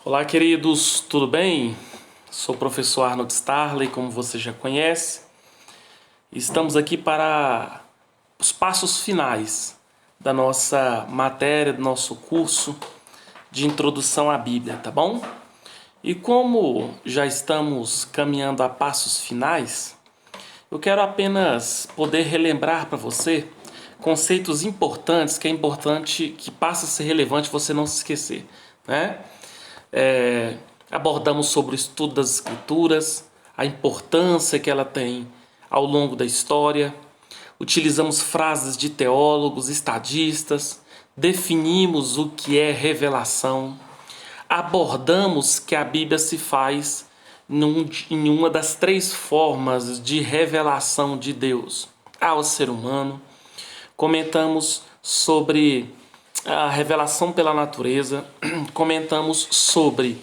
Olá, queridos, tudo bem? Sou o professor Arnold Starley, como você já conhece. Estamos aqui para os passos finais da nossa matéria, do nosso curso de introdução à Bíblia, tá bom? E como já estamos caminhando a passos finais, eu quero apenas poder relembrar para você conceitos importantes, que é importante, que passa a ser relevante você não se esquecer, né? Abordamos sobre o estudo das Escrituras, a importância que ela tem ao longo da história, utilizamos frases de teólogos, estadistas, definimos o que é revelação, abordamos que a Bíblia se faz em uma das três formas de revelação de Deus ao ser humano, comentamos sobre a revelação pela natureza, comentamos sobre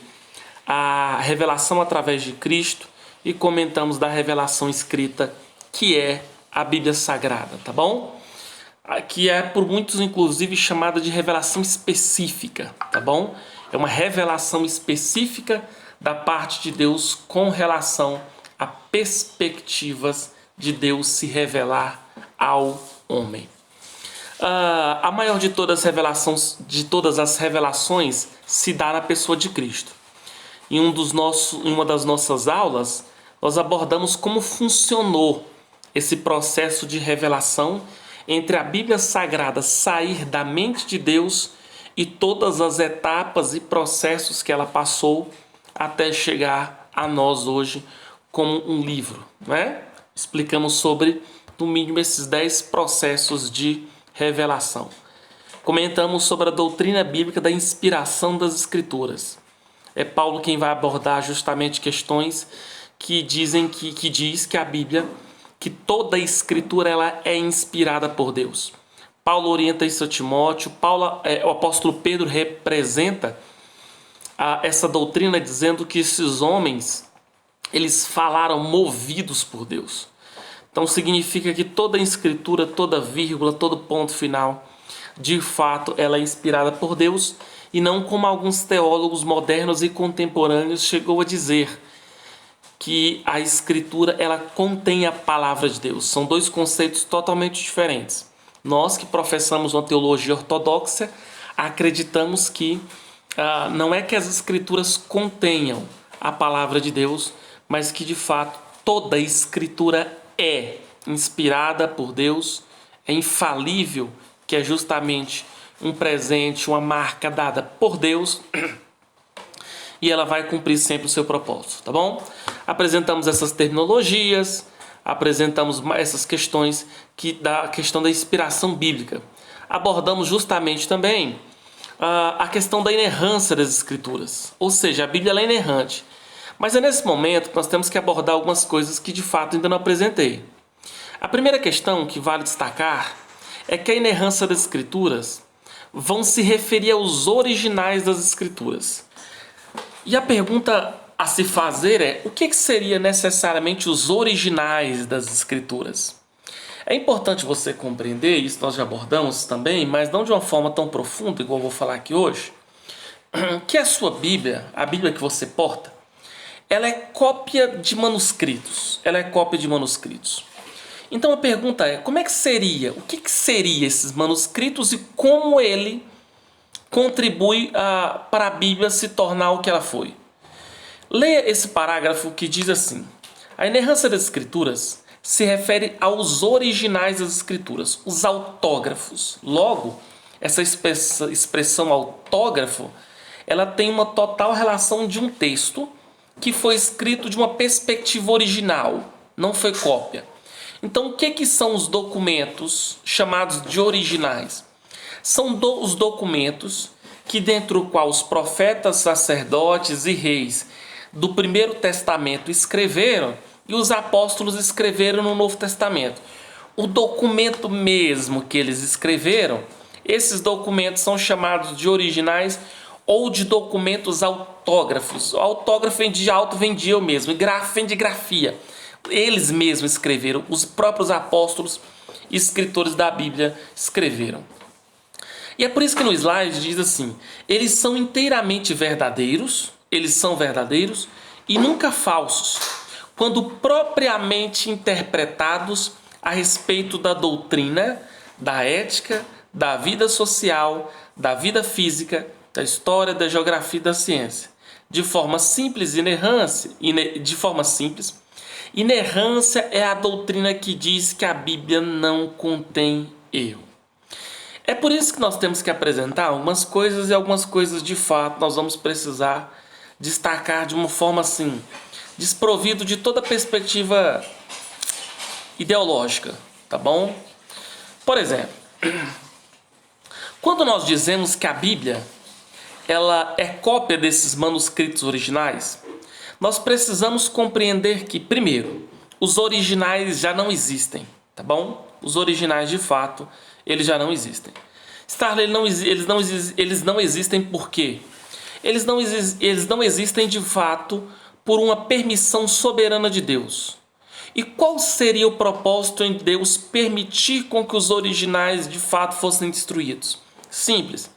a revelação através de Cristo e comentamos da revelação escrita, que é a Bíblia Sagrada, tá bom? Que é por muitos inclusive chamada de revelação específica, tá bom? É uma revelação específica da parte de Deus com relação a perspectivas de Deus se revelar ao homem. A maior de todas as revelações se dá na pessoa de Cristo. Em uma das nossas aulas, nós abordamos como funcionou esse processo de revelação entre a Bíblia Sagrada sair da mente de Deus e todas as etapas e processos que ela passou até chegar a nós hoje como um livro, né? Explicamos sobre, no mínimo, esses 10 processos de revelação. Comentamos sobre a doutrina bíblica da inspiração das Escrituras. É Paulo quem vai abordar justamente questões que diz que a Bíblia, que toda a Escritura ela é inspirada por Deus. Paulo orienta isso a Timóteo. O apóstolo Pedro representa essa doutrina dizendo que esses homens eles falaram movidos por Deus. Então significa que toda a escritura, toda vírgula, todo ponto final, de fato, ela é inspirada por Deus e não como alguns teólogos modernos e contemporâneos chegou a dizer que a escritura ela contém a palavra de Deus. São dois conceitos totalmente diferentes. Nós que professamos uma teologia ortodoxa acreditamos que não é que as escrituras contenham a palavra de Deus, mas que de fato toda a escritura é inspirada por Deus, é infalível, que é justamente um presente, uma marca dada por Deus, e ela vai cumprir sempre o seu propósito, tá bom? Apresentamos essas terminologias, apresentamos essas questões da questão da inspiração bíblica. Abordamos justamente também a questão da inerrância das Escrituras, ou seja, a Bíblia ela é inerrante. Mas é nesse momento que nós temos que abordar algumas coisas que de fato ainda não apresentei. A primeira questão que vale destacar é que a inerrância das Escrituras vão se referir aos originais das Escrituras. E a pergunta a se fazer é: o que seria necessariamente os originais das Escrituras? É importante você compreender, isso nós já abordamos também, mas não de uma forma tão profunda, igual eu vou falar aqui hoje, que a sua Bíblia, a Bíblia que você porta, ela é cópia de manuscritos. Então a pergunta é, como é que seria? O que seria esses manuscritos e como ele contribui para a Bíblia se tornar o que ela foi? Leia esse parágrafo que diz assim: a inerrância das Escrituras se refere aos originais das Escrituras, os autógrafos. Logo, essa expressão autógrafo, ela tem uma total relação de um texto que foi escrito de uma perspectiva original, não foi cópia. Então, o que são os documentos chamados de originais? São os documentos que, dentro do qual os profetas, sacerdotes e reis do Primeiro Testamento escreveram e os apóstolos escreveram no Novo Testamento. O documento mesmo que eles escreveram, esses documentos são chamados de originais ou de documentos autógrafos. O autógrafo vem de auto, vem de eu mesmo, e grafo vem de grafia. Eles mesmos escreveram, os próprios apóstolos e escritores da Bíblia escreveram. E é por isso que no slide diz assim: eles são inteiramente verdadeiros, eles são verdadeiros e nunca falsos, quando propriamente interpretados a respeito da doutrina, da ética, da vida social, da vida física, da história, da geografia e da ciência. De forma simples, inerrância é a doutrina que diz que a Bíblia não contém erro. É por isso que nós temos que apresentar algumas coisas e algumas coisas de fato nós vamos precisar destacar de uma forma assim, desprovido de toda perspectiva ideológica, tá bom? Por exemplo, quando nós dizemos que a Bíblia ela é cópia desses manuscritos originais, nós precisamos compreender que, primeiro, os originais já não existem, tá bom? Os originais, de fato, eles já não existem. Starley, eles não existem por quê? Eles não existem, de fato, por uma permissão soberana de Deus. E qual seria o propósito em Deus permitir com que os originais, de fato, fossem destruídos? Simples.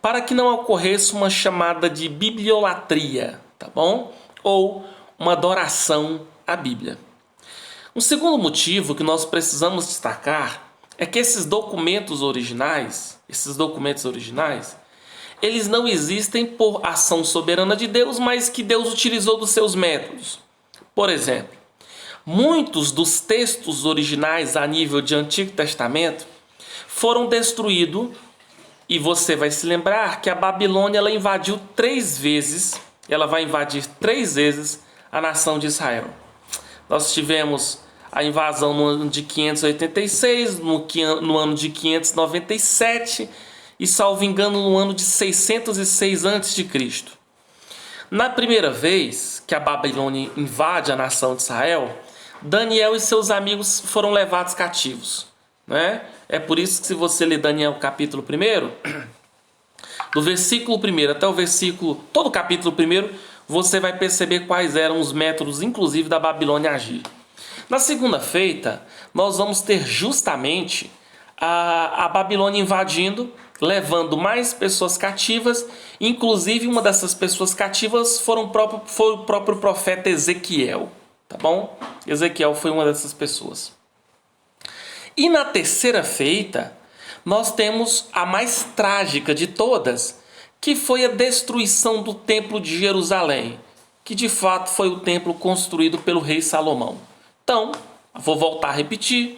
Para que não ocorresse uma chamada de bibliolatria, tá bom? Ou uma adoração à Bíblia. Um segundo motivo que nós precisamos destacar é que esses documentos originais, eles não existem por ação soberana de Deus, mas que Deus utilizou dos seus métodos. Por exemplo, muitos dos textos originais a nível de Antigo Testamento foram destruídos, e você vai se lembrar que a Babilônia ela invadiu 3 vezes, ela vai invadir 3 vezes a nação de Israel. Nós tivemos a invasão no ano de 586, no ano de 597 e, salvo engano, no ano de 606 a.C. Na primeira vez que a Babilônia invade a nação de Israel, Daniel e seus amigos foram levados cativos, né? É por isso que, se você ler Daniel capítulo 1, do versículo 1 até o versículo, todo o capítulo 1, você vai perceber quais eram os métodos, inclusive, da Babilônia agir. Na segunda feita, nós vamos ter justamente a Babilônia invadindo, levando mais pessoas cativas, inclusive uma dessas pessoas cativas foi o próprio profeta Ezequiel, tá bom? Ezequiel foi uma dessas pessoas. E na terceira feita, nós temos a mais trágica de todas, que foi a destruição do Templo de Jerusalém, que de fato foi o templo construído pelo rei Salomão. Então, vou voltar a repetir,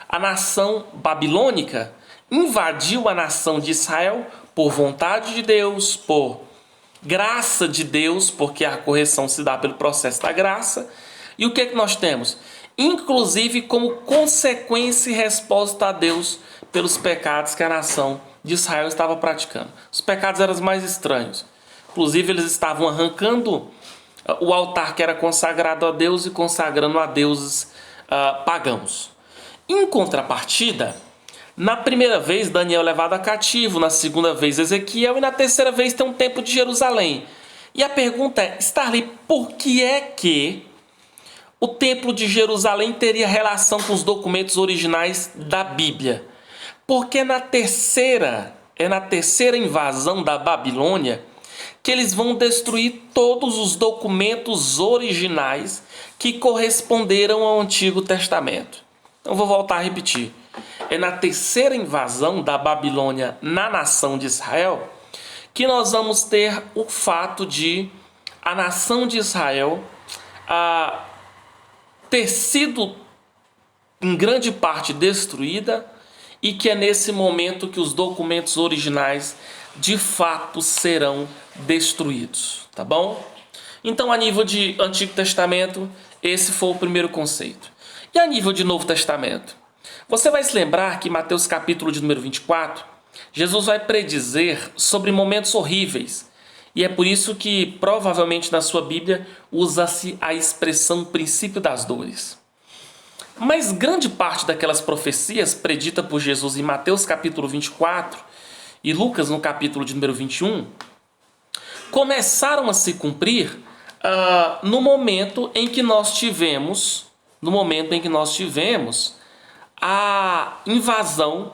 a nação babilônica invadiu a nação de Israel por vontade de Deus, por graça de Deus, porque a correção se dá pelo processo da graça. E o que é que nós temos? Inclusive como consequência e resposta a Deus pelos pecados que a nação de Israel estava praticando. Os pecados eram os mais estranhos. Inclusive, eles estavam arrancando o altar que era consagrado a Deus e consagrando a deuses pagãos. Em contrapartida, na primeira vez Daniel é levado a cativo, na segunda vez Ezequiel e na terceira vez tem um templo de Jerusalém. E a pergunta é, Starley, por que é que o templo de Jerusalém teria relação com os documentos originais da Bíblia? Porque é na terceira invasão da Babilônia que eles vão destruir todos os documentos originais que corresponderam ao Antigo Testamento. Então vou voltar a repetir. É na terceira invasão da Babilônia na nação de Israel que nós vamos ter o fato de a nação de Israel ter sido em grande parte destruída, e que é nesse momento que os documentos originais de fato serão destruídos, tá bom? Então, a nível de Antigo Testamento, esse foi o primeiro conceito. E a nível de Novo Testamento? Você vai se lembrar que em Mateus capítulo de número 24, Jesus vai predizer sobre momentos horríveis. E é por isso que, provavelmente, na sua Bíblia, usa-se a expressão princípio das dores. Mas grande parte daquelas profecias preditas por Jesus em Mateus capítulo 24 e Lucas no capítulo de número 21 começaram a se cumprir no momento em que nós tivemos a invasão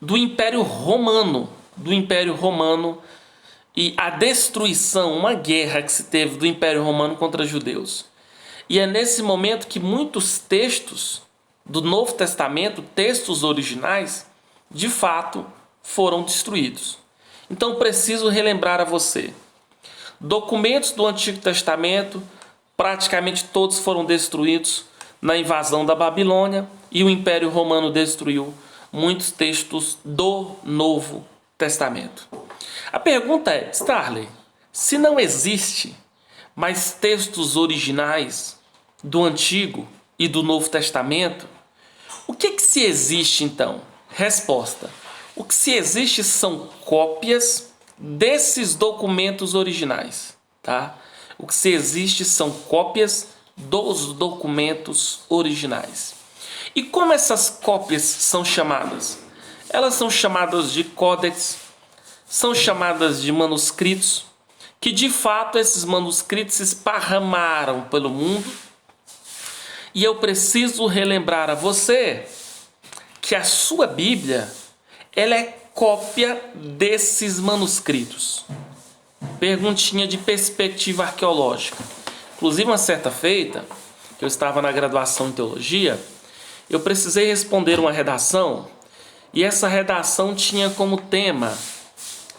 do Império Romano, do Império Romano e a destruição, uma guerra que se teve do Império Romano contra os judeus. E é nesse momento que muitos textos do Novo Testamento, textos originais, de fato foram destruídos. Então preciso relembrar a você. Documentos do Antigo Testamento, praticamente todos foram destruídos na invasão da Babilônia e o Império Romano destruiu muitos textos do Novo Testamento. A pergunta é, Starley, se não existe mais textos originais do Antigo e do Novo Testamento, o que se existe então? Resposta: o que se existe são cópias desses documentos originais, tá? O que se existe são cópias dos documentos originais. E como essas cópias são chamadas? Elas são chamadas de códex, são chamadas de manuscritos, que de fato esses manuscritos se esparramaram pelo mundo. E eu preciso relembrar a você que a sua Bíblia, ela é cópia desses manuscritos. Perguntinha de perspectiva arqueológica. Inclusive, uma certa feita, que eu estava na graduação em teologia, eu precisei responder uma redação, e essa redação tinha como tema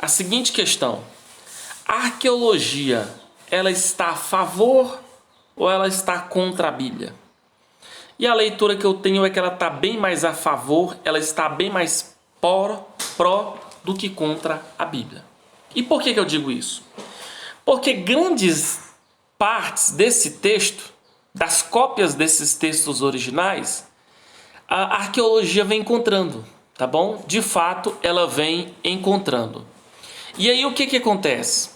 a seguinte questão: a arqueologia, ela está a favor ou ela está contra a Bíblia? E a leitura que eu tenho é que ela está bem mais a favor, ela está bem mais pró do que contra a Bíblia. E por que eu digo isso? Porque grandes partes desse texto, das cópias desses textos originais, a arqueologia vem encontrando, tá bom? De fato, ela vem encontrando. E aí o que acontece?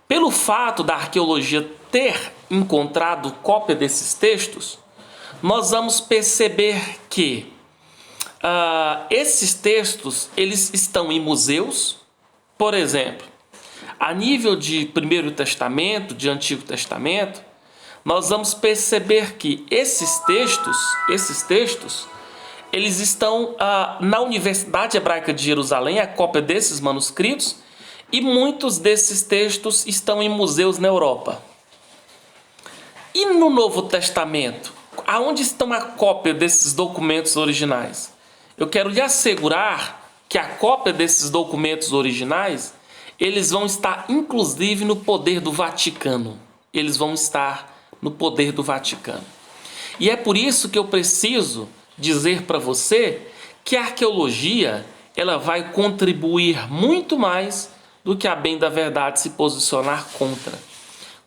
Pelo fato da arqueologia ter encontrado cópia desses textos, nós vamos perceber que esses textos eles estão em museus. Por exemplo, a nível de Primeiro Testamento, de Antigo Testamento, nós vamos perceber que esses textos, eles estão na Universidade Hebraica de Jerusalém, a cópia desses manuscritos, e muitos desses textos estão em museus na Europa. E no Novo Testamento, aonde estão a cópia desses documentos originais? Eu quero lhe assegurar que a cópia desses documentos originais, eles vão estar inclusive no poder do Vaticano. Eles vão estar no poder do Vaticano. E é por isso que eu preciso dizer para você que a arqueologia, ela vai contribuir muito mais do que a bem da verdade se posicionar contra.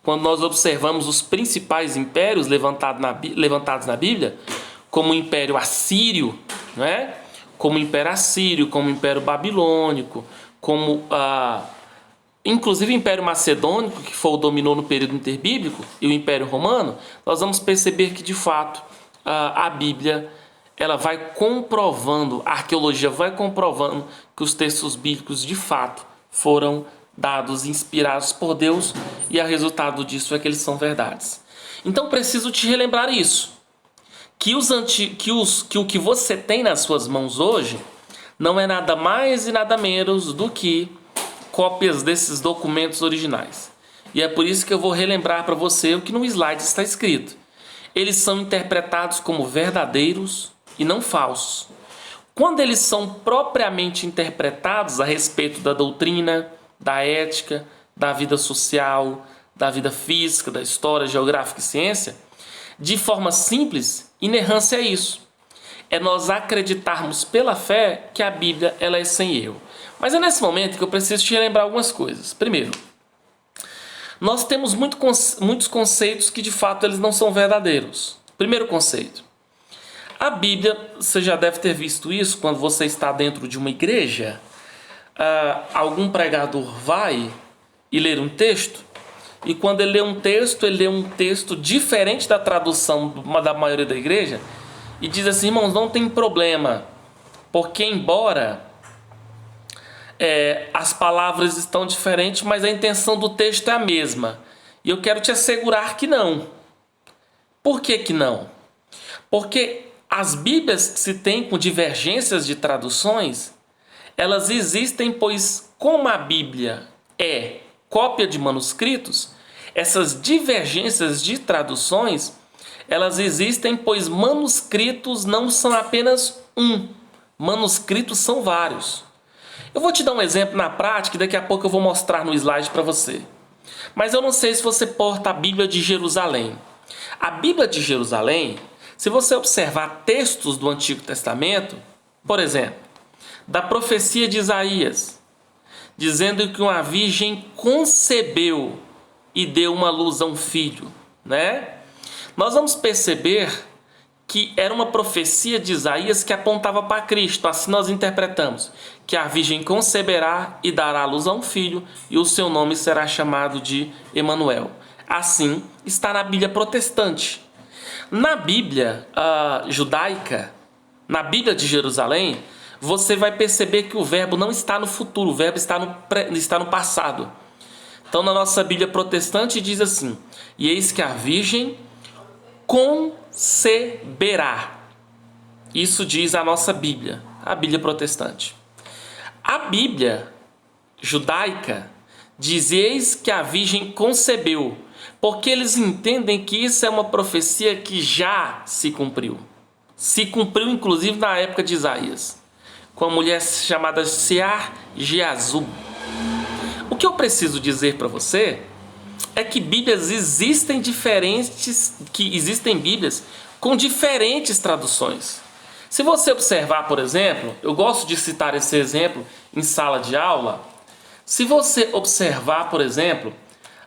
Quando nós observamos os principais impérios levantados na Bíblia, como o Império Assírio, não é? Como o Império Assírio, como o Império Babilônico, como inclusive o Império Macedônico, que foi o dominou no período interbíblico, e o Império Romano, nós vamos perceber que de fato a Bíblia, ela vai comprovando, a arqueologia vai comprovando que os textos bíblicos de fato foram dados, inspirados por Deus, e o resultado disso é que eles são verdades. Então preciso te relembrar isso, que o que você tem nas suas mãos hoje não é nada mais e nada menos do que cópias desses documentos originais. E é por isso que eu vou relembrar para você o que no slide está escrito. Eles são interpretados como verdadeiros e não falsos. Quando eles são propriamente interpretados a respeito da doutrina, da ética, da vida social, da vida física, da história, geográfica e ciência, de forma simples, inerrância é isso. É nós acreditarmos pela fé que a Bíblia ela é sem erro. Mas é nesse momento que eu preciso te lembrar algumas coisas. Primeiro, nós temos muitos conceitos que de fato eles não são verdadeiros. Primeiro conceito. A Bíblia, você já deve ter visto isso quando você está dentro de uma igreja. Algum pregador vai e ler um texto, e quando ele lê um texto diferente da tradução da maioria da igreja, e diz assim: irmãos, não tem problema, porque embora as palavras estão diferentes, mas a intenção do texto é a mesma. E eu quero te assegurar que não. Por que não? Porque as Bíblias que se tem com divergências de traduções, elas existem pois como a Bíblia é cópia de manuscritos, essas divergências de traduções, elas existem, pois manuscritos não são apenas um, manuscritos são vários. Eu vou te dar um exemplo na prática e daqui a pouco eu vou mostrar no slide para você. Mas eu não sei se você porta a Bíblia de Jerusalém. A Bíblia de Jerusalém, se você observar textos do Antigo Testamento, por exemplo, da profecia de Isaías, dizendo que uma virgem concebeu e deu uma luz a um filho, né? Nós vamos perceber que era uma profecia de Isaías que apontava para Cristo. Assim nós interpretamos que a virgem conceberá e dará à luz a um filho e o seu nome será chamado de Emanuel. Assim está na Bíblia protestante. Na Bíblia judaica, na Bíblia de Jerusalém, você vai perceber que o verbo não está no futuro, o verbo está no passado. Então na nossa Bíblia protestante diz assim: e eis que a virgem conceberá. Isso diz a nossa Bíblia, a Bíblia protestante. A Bíblia judaica diz: eis que a virgem concebeu, porque eles entendem que isso é uma profecia que já se cumpriu. Se cumpriu inclusive na época de Isaías, com a mulher chamada Sear-Geazub. O que eu preciso dizer para você é que Bíblias existem Bíblias com diferentes traduções. Se você observar, por exemplo, eu gosto de citar esse exemplo em sala de aula. Se você observar, por exemplo,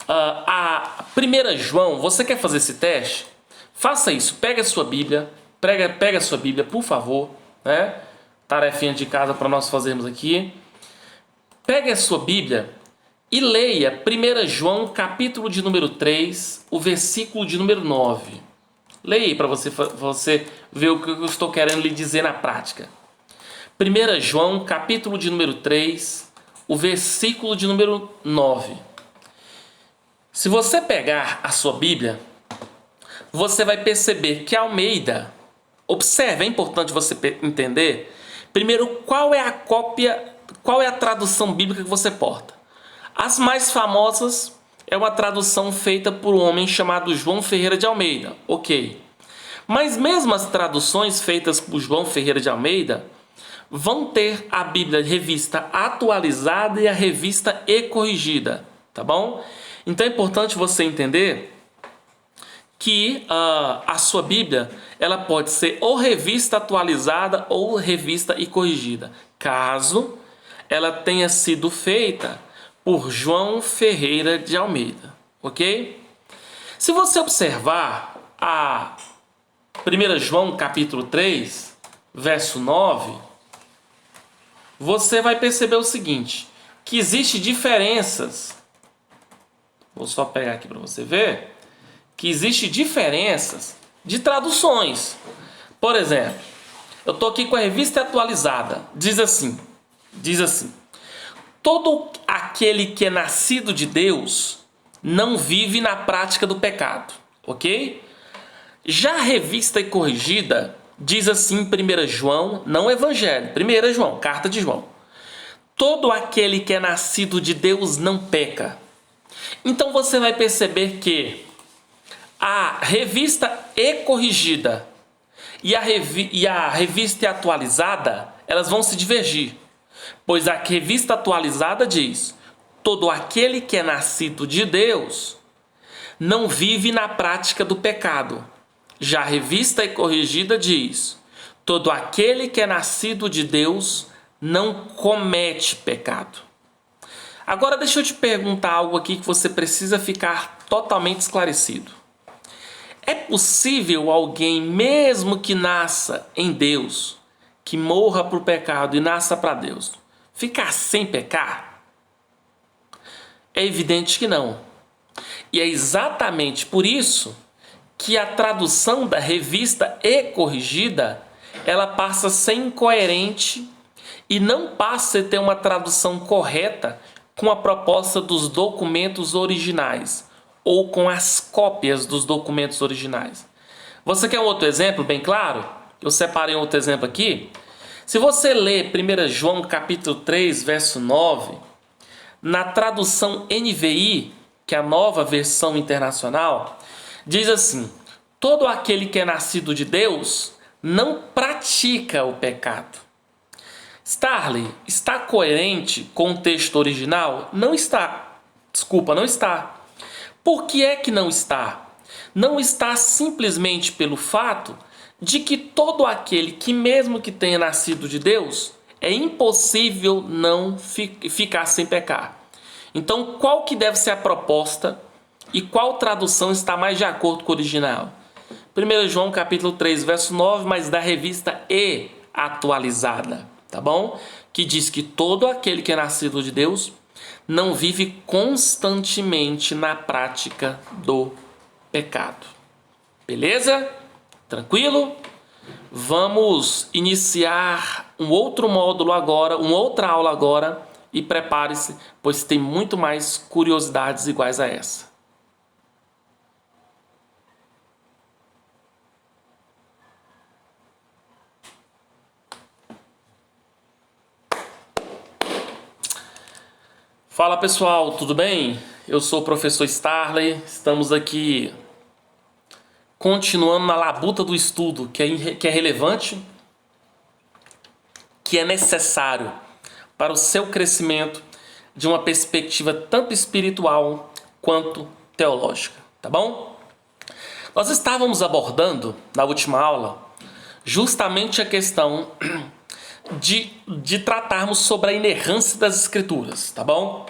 a 1 João, você quer fazer esse teste? Faça isso, pega a sua Bíblia, pega a sua Bíblia, por favor, né? Tarefinha de casa para nós fazermos aqui. Pegue a sua Bíblia e leia 1 João, capítulo de número 3, o versículo de número 9. Leia aí para você ver o que eu estou querendo lhe dizer na prática. 1 João, capítulo de número 3, o versículo de número 9. Se você pegar a sua Bíblia, você vai perceber que Almeida, observe, é importante você entender, primeiro, qual é a tradução bíblica que você porta. As mais famosas é uma tradução feita por um homem chamado João Ferreira de Almeida, ok. Mas mesmo as traduções feitas por João Ferreira de Almeida vão ter a Bíblia revista atualizada e a revista e corrigida, tá bom? Então é importante você entender que a sua Bíblia ela pode ser ou revista atualizada ou revista e corrigida, caso ela tenha sido feita por João Ferreira de Almeida, ok? Se você observar a 1 João capítulo 3, verso 9, você vai perceber o seguinte, que existe diferenças, vou só pegar aqui para você ver, que existe diferenças de traduções. Por exemplo, eu estou aqui com a revista atualizada, diz assim, todo aquele que é nascido de Deus não vive na prática do pecado, ok? Já a revista e corrigida diz assim em 1 João, não Evangelho, 1 João, carta de João. Todo aquele que é nascido de Deus não peca. Então você vai perceber que a revista e corrigida e a revista atualizada, elas vão se divergir. Pois a revista atualizada diz: todo aquele que é nascido de Deus não vive na prática do pecado. Já a revista e corrigida diz: todo aquele que é nascido de Deus não comete pecado. Agora deixa eu te perguntar algo aqui que você precisa ficar totalmente esclarecido. É possível alguém, mesmo que nasça em Deus, que morra para o pecado e nasça para Deus, ficar sem pecar? É evidente que não. E é exatamente por isso que a tradução da revista e corrigida, ela passa a ser incoerente e não passa a ter uma tradução correta com a proposta dos documentos originais ou com as cópias dos documentos originais. Você quer um outro exemplo bem claro? Eu separei um outro exemplo aqui. Se você ler 1 João capítulo 3, verso 9, na tradução NVI, que é a Nova Versão Internacional, diz assim: todo aquele que é nascido de Deus não pratica o pecado. Starley, está coerente com o texto original? Não está. Desculpa, não está. Por que é que não está? Não está simplesmente pelo fato de que todo aquele que mesmo que tenha nascido de Deus, é impossível não ficar sem pecar. Então, qual que deve ser a proposta e qual tradução está mais de acordo com o original? 1 João capítulo 3, verso 9, mas da revista E atualizada, tá bom? Que diz que todo aquele que é nascido de Deus não vive constantemente na prática do pecado. Beleza? Tranquilo? Vamos iniciar um outro módulo agora, uma outra aula agora, e prepare-se, pois tem muito mais curiosidades iguais a essa. Fala pessoal, tudo bem? Eu sou o professor Starley, estamos aqui continuando na labuta do estudo, que é relevante, que é necessário para o seu crescimento de uma perspectiva tanto espiritual quanto teológica, tá bom? Nós estávamos abordando, na última aula, justamente a questão de tratarmos sobre a inerrância das Escrituras, tá bom?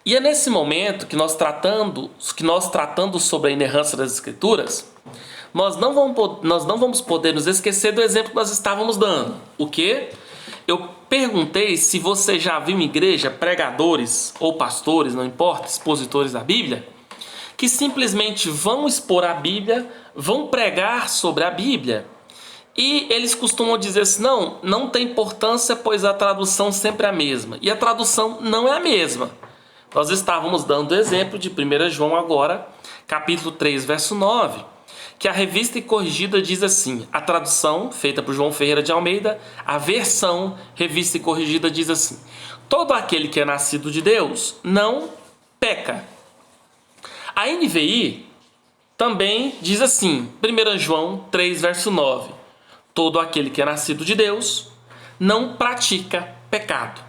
E é nesse momento que nós tratando sobre a inerrância das Escrituras, nós não vamos poder nos esquecer do exemplo que nós estávamos dando. O quê? Eu perguntei se você já viu em igreja pregadores ou pastores, não importa, expositores da Bíblia, que simplesmente vão expor a Bíblia, vão pregar sobre a Bíblia, e eles costumam dizer assim: não tem importância, pois a tradução sempre é a mesma. E a tradução não é a mesma. Nós estávamos dando o exemplo de 1 João agora, capítulo 3, verso 9, que a Revista e Corrigida diz assim, a tradução feita por João Ferreira de Almeida, a versão Revista e Corrigida diz assim: todo aquele que é nascido de Deus não peca. A NVI também diz assim, 1 João 3, verso 9, todo aquele que é nascido de Deus não pratica pecado.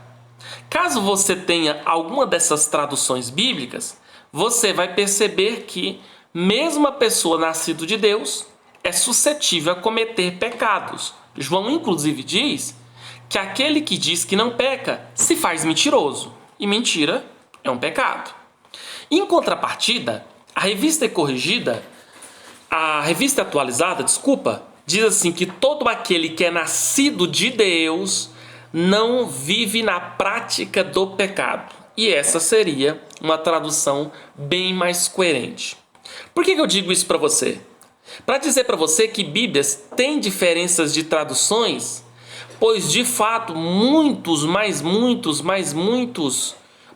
Caso você tenha alguma dessas traduções bíblicas, você vai perceber que mesmo a pessoa nascida de Deus é suscetível a cometer pecados. João inclusive diz que aquele que diz que não peca se faz mentiroso. E mentira é um pecado. Em contrapartida, a revista atualizada, diz assim que todo aquele que é nascido de Deus não vive na prática do pecado. E essa seria uma tradução bem mais coerente. Por que eu digo isso para você? Para dizer para você que Bíblias têm diferenças de traduções, pois de fato muitos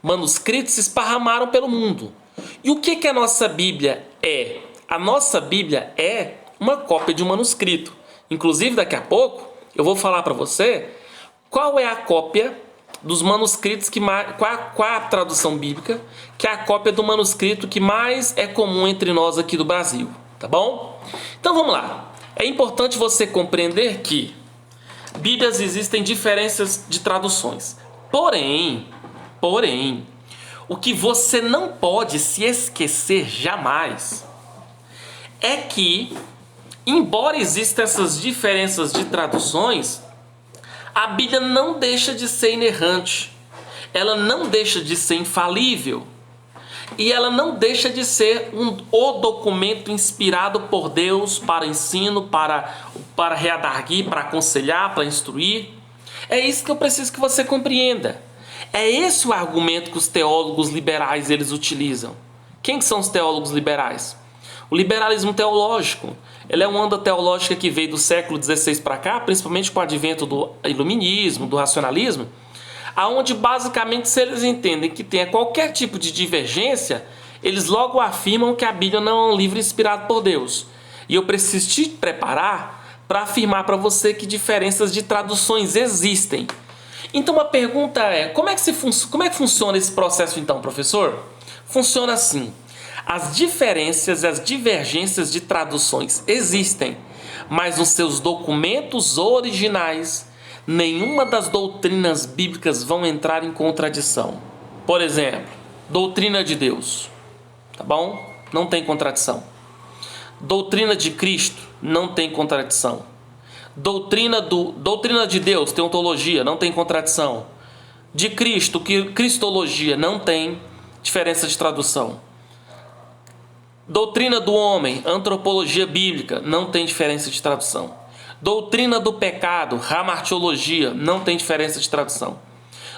manuscritos se esparramaram pelo mundo. E o que a nossa Bíblia é? A nossa Bíblia é uma cópia de um manuscrito. Inclusive, daqui a pouco, eu vou falar para você qual é a cópia dos manuscritos, qual a tradução bíblica, que é a cópia do manuscrito que mais é comum entre nós aqui do Brasil, tá bom? Então vamos lá. É importante você compreender que Bíblias existem diferenças de traduções. Porém, o que você não pode se esquecer jamais é que, embora existam essas diferenças de traduções, a Bíblia não deixa de ser inerrante, ela não deixa de ser infalível e ela não deixa de ser o documento inspirado por Deus para ensino, para readarguir, para aconselhar, para instruir. É isso que eu preciso que você compreenda. É esse o argumento que os teólogos liberais eles utilizam. Quem são os teólogos liberais? O liberalismo teológico, ele é uma onda teológica que veio do século XVI para cá, principalmente com o advento do iluminismo, do racionalismo, aonde basicamente se eles entendem que tenha qualquer tipo de divergência, eles logo afirmam que a Bíblia não é um livro inspirado por Deus. E eu preciso te preparar para afirmar para você que diferenças de traduções existem. Então a pergunta é, como é que funciona esse processo então, professor? Funciona assim: as diferenças e as divergências de traduções existem, mas nos seus documentos originais, nenhuma das doutrinas bíblicas vão entrar em contradição. Por exemplo, doutrina de Deus, tá bom? Não tem contradição. Doutrina de Cristo, não tem contradição. Doutrina de Deus, teontologia, não tem contradição. De Cristo, cristologia, não tem diferença de tradução. Doutrina do homem, antropologia bíblica, não tem diferença de tradução. Doutrina do pecado, hamartiologia, não tem diferença de tradução.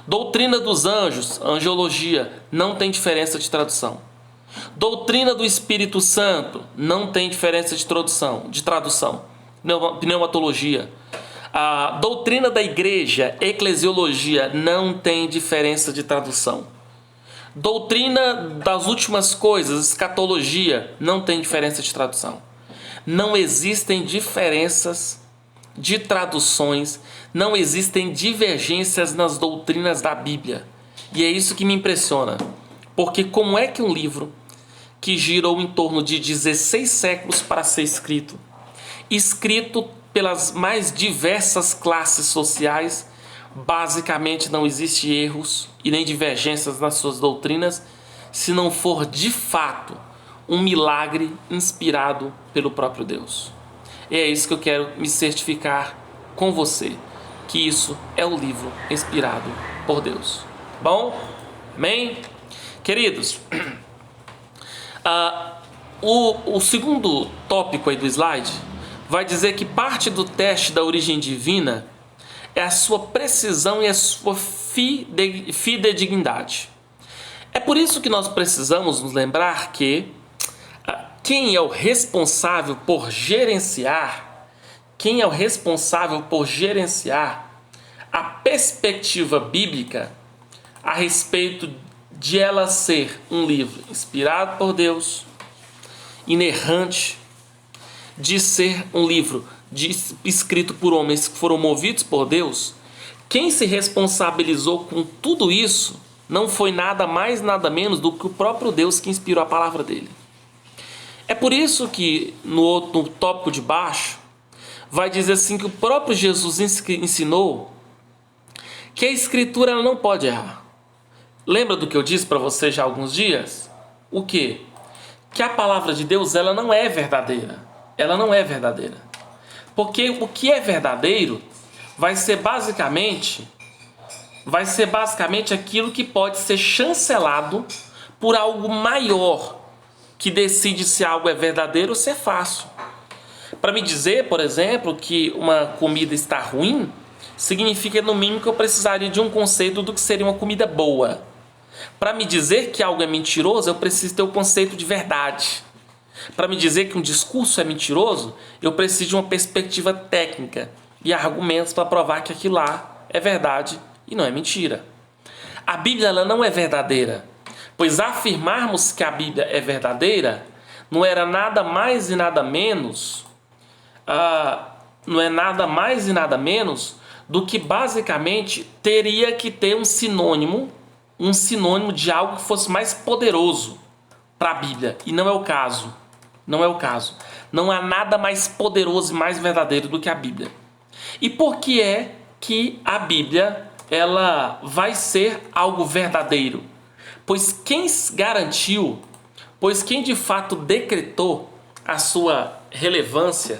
Doutrina dos anjos, angiologia, não tem diferença de tradução. Doutrina do Espírito Santo, não tem diferença de tradução. Pneumatologia. A doutrina da igreja, eclesiologia, não tem diferença de tradução. Doutrina das últimas coisas, escatologia, não tem diferença de tradução. Não existem diferenças de traduções, não existem divergências nas doutrinas da Bíblia. E é isso que me impressiona. Porque como é que um livro que girou em torno de 16 séculos para ser escrito pelas mais diversas classes sociais, basicamente não existe erros e nem divergências nas suas doutrinas, se não for de fato um milagre inspirado pelo próprio Deus. E é isso que eu quero me certificar com você, que isso é o livro inspirado por Deus. Bom? Amém? Queridos, o segundo tópico aí do slide vai dizer que parte do teste da origem divina é a sua precisão e a sua fidedignidade. É por isso que nós precisamos nos lembrar que quem é o responsável por gerenciar a perspectiva bíblica a respeito de ela ser um livro inspirado por Deus, inerrante, de ser um livro escrito por homens que foram movidos por Deus, quem se responsabilizou com tudo isso não foi nada mais, nada menos do que o próprio Deus que inspirou a palavra dele. É por isso que no tópico de baixo vai dizer assim que o próprio Jesus ensinou que a Escritura ela não pode errar. Lembra do que eu disse para você já há alguns dias? O quê? Que a palavra de Deus ela não é verdadeira. Ela não é verdadeira. Porque o que é verdadeiro vai ser basicamente aquilo que pode ser chancelado por algo maior que decide se algo é verdadeiro ou se é falso. Para me dizer, por exemplo, que uma comida está ruim, significa no mínimo que eu precisaria de um conceito do que seria uma comida boa. Para me dizer que algo é mentiroso, eu preciso ter o conceito de verdade. Para me dizer que um discurso é mentiroso, eu preciso de uma perspectiva técnica e argumentos para provar que aquilo lá é verdade e não é mentira. A Bíblia ela não é verdadeira, pois afirmarmos que a Bíblia é verdadeira não era nada mais e nada menos, do que basicamente teria que ter um sinônimo de algo que fosse mais poderoso para a Bíblia, e não é o caso. Não é o caso. Não há nada mais poderoso e mais verdadeiro do que a Bíblia. E por que é que a Bíblia ela vai ser algo verdadeiro? Pois quem garantiu, pois quem de fato decretou a sua relevância,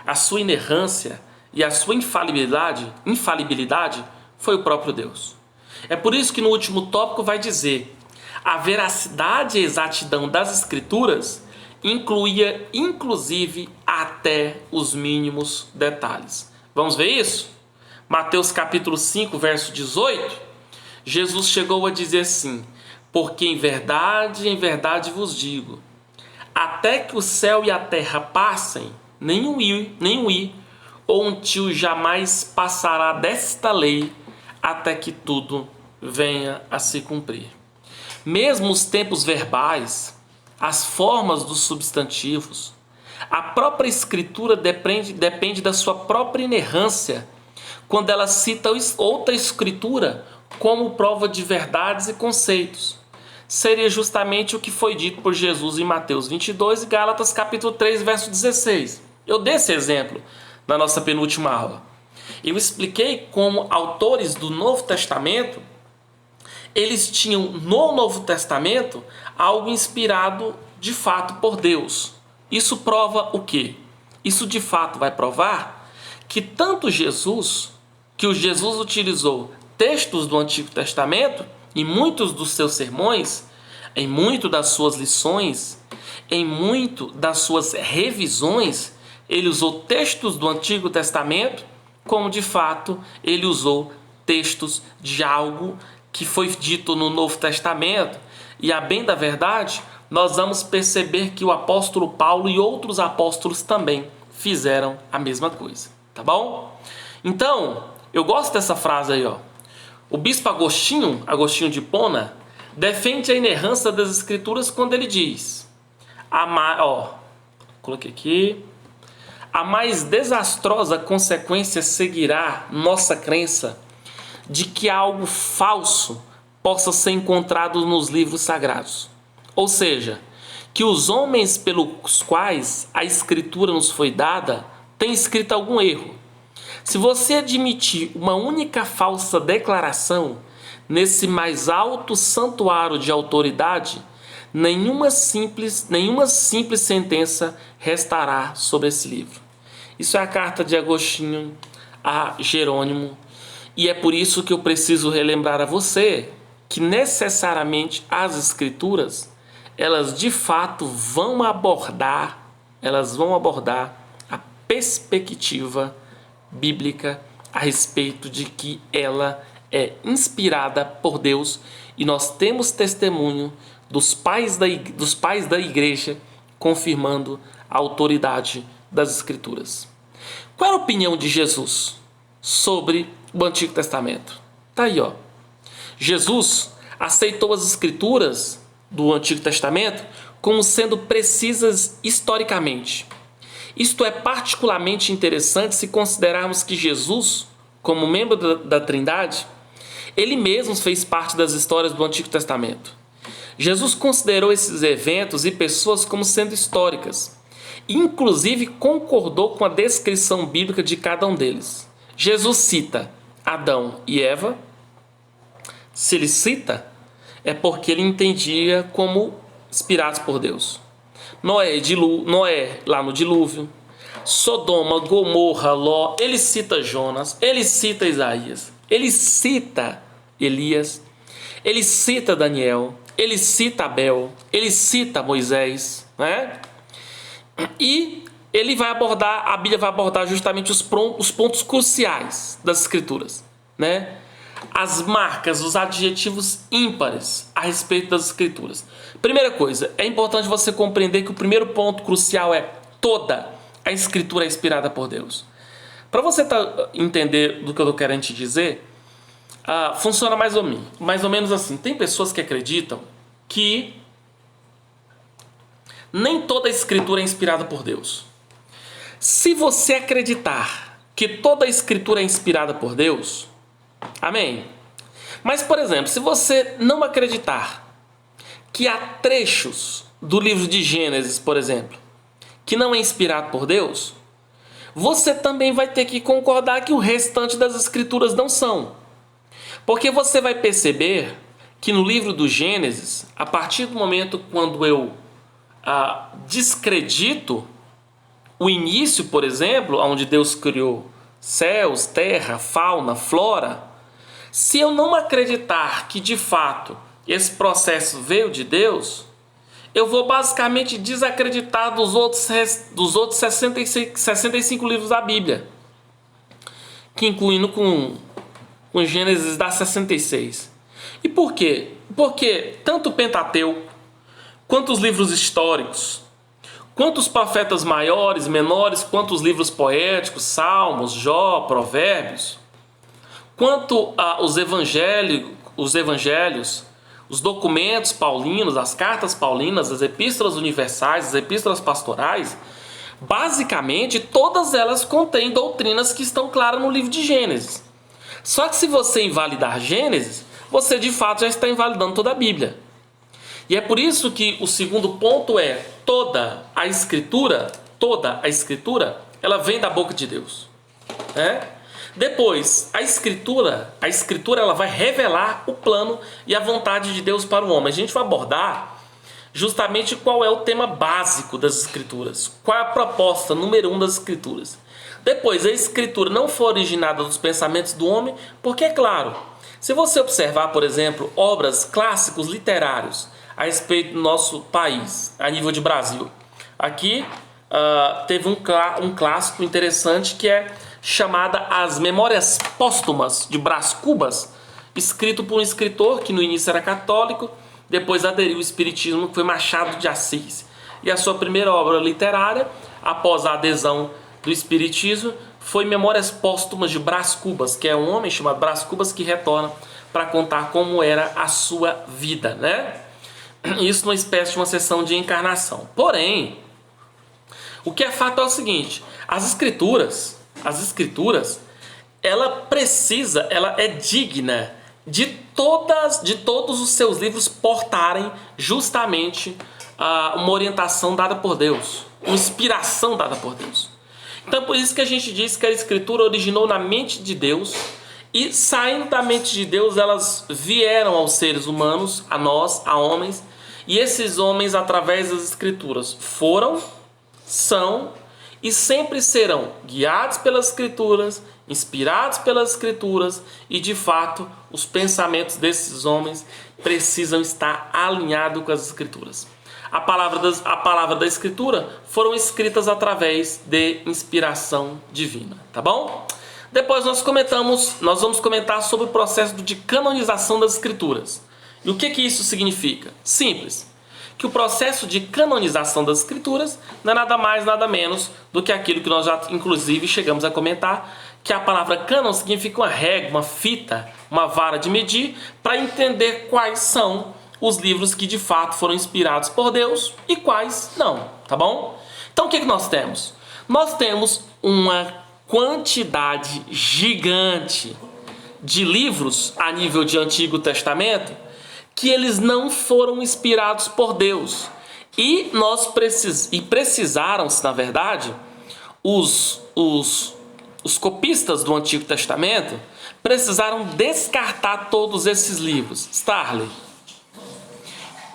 a sua inerrância e a sua infalibilidade foi o próprio Deus. É por isso que no último tópico vai dizer: a veracidade e exatidão das Escrituras incluía inclusive até os mínimos detalhes. Vamos ver isso? Mateus capítulo 5, verso 18, Jesus chegou a dizer assim: porque em verdade vos digo, até que o céu e a terra passem, nem um i ou um tio jamais passará desta lei, até que tudo venha a se cumprir. Mesmo os tempos verbais, as formas dos substantivos, a própria escritura depende da sua própria inerrância quando ela cita outra escritura como prova de verdades e conceitos. Seria justamente o que foi dito por Jesus em Mateus 22 e Gálatas capítulo 3, verso 16. Eu dei esse exemplo na nossa penúltima aula. Eu expliquei como autores do Novo Testamento, eles tinham no Novo Testamento algo inspirado de fato por Deus. Isso prova o quê? Isso de fato vai provar que tanto Jesus, que o Jesus utilizou textos do Antigo Testamento em muitos dos seus sermões, em muito das suas lições, em muito das suas revisões, ele usou textos do Antigo Testamento, como de fato ele usou textos de algo que foi dito no Novo Testamento. E a bem da verdade, nós vamos perceber que o apóstolo Paulo e outros apóstolos também fizeram a mesma coisa, tá bom? Então, eu gosto dessa frase aí, ó. O bispo Agostinho de Hipona, defende a inerrância das escrituras quando ele diz: coloquei aqui. A mais desastrosa consequência seguirá nossa crença de que algo falso possa ser encontrado nos livros sagrados. Ou seja, que os homens pelos quais a escritura nos foi dada têm escrito algum erro. Se você admitir uma única falsa declaração nesse mais alto santuário de autoridade, nenhuma simples sentença restará sobre esse livro. Isso é a carta de Agostinho a Jerônimo, e é por isso que eu preciso relembrar a você que necessariamente as escrituras, elas de fato vão abordar a perspectiva bíblica a respeito de que ela é inspirada por Deus, e nós temos testemunho dos pais da igreja confirmando a autoridade das escrituras. Qual é a opinião de Jesus sobre o Antigo Testamento? Tá aí, ó. Jesus aceitou as escrituras do Antigo Testamento como sendo precisas historicamente. Isto é particularmente interessante se considerarmos que Jesus, como membro da Trindade, ele mesmo fez parte das histórias do Antigo Testamento. Jesus considerou esses eventos e pessoas como sendo históricas, e inclusive concordou com a descrição bíblica de cada um deles. Jesus cita Adão e Eva. Se ele cita, é porque ele entendia como inspirados por Deus. Noé lá no dilúvio, Sodoma, Gomorra, Ló, ele cita Jonas, ele cita Isaías, ele cita Elias, ele cita Daniel, ele cita Abel, ele cita Moisés, né? E a Bíblia vai abordar justamente os pontos cruciais das Escrituras, né? As marcas, os adjetivos ímpares a respeito das Escrituras. Primeira coisa, é importante você compreender que o primeiro ponto crucial é toda a Escritura é inspirada por Deus. Para você entender do que eu estou querendo te dizer, funciona mais ou menos assim. Tem pessoas que acreditam que nem toda a Escritura é inspirada por Deus. Se você acreditar que toda a Escritura é inspirada por Deus, amém. Mas, por exemplo, se você não acreditar que há trechos do livro de Gênesis, por exemplo, que não é inspirado por Deus, você também vai ter que concordar que o restante das Escrituras não são. Porque você vai perceber que no livro do Gênesis, a partir do momento quando eu descredito o início, por exemplo, onde Deus criou céus, terra, fauna, flora, se eu não acreditar que de fato esse processo veio de Deus, eu vou basicamente desacreditar dos outros 65 livros da Bíblia, que incluindo com Gênesis dá 66. E por quê? Porque tanto o Pentateuco, quanto os livros históricos, quanto os profetas maiores, menores, quanto os livros poéticos, Salmos, Jó, Provérbios, quanto os evangelhos, os documentos paulinos, as cartas paulinas, as epístolas universais, as epístolas pastorais, Basicamente, todas elas contêm doutrinas que estão claras no livro de Gênesis. Só que se você invalidar Gênesis, você de fato já está invalidando toda a Bíblia. E é por isso que o segundo ponto é: toda a Escritura, ela vem da boca de Deus. Depois, a Escritura ela vai revelar o plano e a vontade de Deus para o homem. A gente vai abordar justamente qual é o tema básico das Escrituras, qual é a proposta número 1 das Escrituras. Depois, a Escritura não foi originada dos pensamentos do homem, porque é claro, se você observar, por exemplo, obras clássicos literários a respeito do nosso país, a nível de Brasil, aqui teve um clássico interessante que é chamada As Memórias Póstumas de Brás Cubas, escrito por um escritor que no início era católico, depois aderiu ao espiritismo, que foi Machado de Assis. E a sua primeira obra literária, após a adesão do espiritismo, foi Memórias Póstumas de Brás Cubas, que é um homem chamado Brás Cubas que retorna para contar como era a sua vida, né? Isso numa espécie de uma sessão de encarnação. Porém, o que é fato é o seguinte: as escrituras, ela é digna de todos os seus livros portarem justamente uma orientação dada por Deus, uma inspiração dada por Deus. Então, por isso que a gente diz que a Escritura originou na mente de Deus e, saindo da mente de Deus, elas vieram aos seres humanos, a nós, a homens, e esses homens, através das Escrituras, foram, são e sempre serão guiados pelas Escrituras, inspirados pelas Escrituras, e de fato os pensamentos desses homens precisam estar alinhados com as Escrituras. A palavra da Escritura foram escritas através de inspiração divina, tá bom? Depois nós vamos comentar sobre o processo de canonização das Escrituras. E o que isso significa? Simples. Que o processo de canonização das Escrituras não é nada mais, nada menos do que aquilo que nós já, inclusive, chegamos a comentar, que a palavra cânon significa uma régua, uma fita, uma vara de medir, para entender quais são os livros que de fato foram inspirados por Deus e quais não, tá bom? Então o que nós temos? Nós temos uma quantidade gigante de livros a nível de Antigo Testamento que eles não foram inspirados por Deus. E precisaram-se, na verdade, os copistas do Antigo Testamento precisaram descartar todos esses livros. Starley,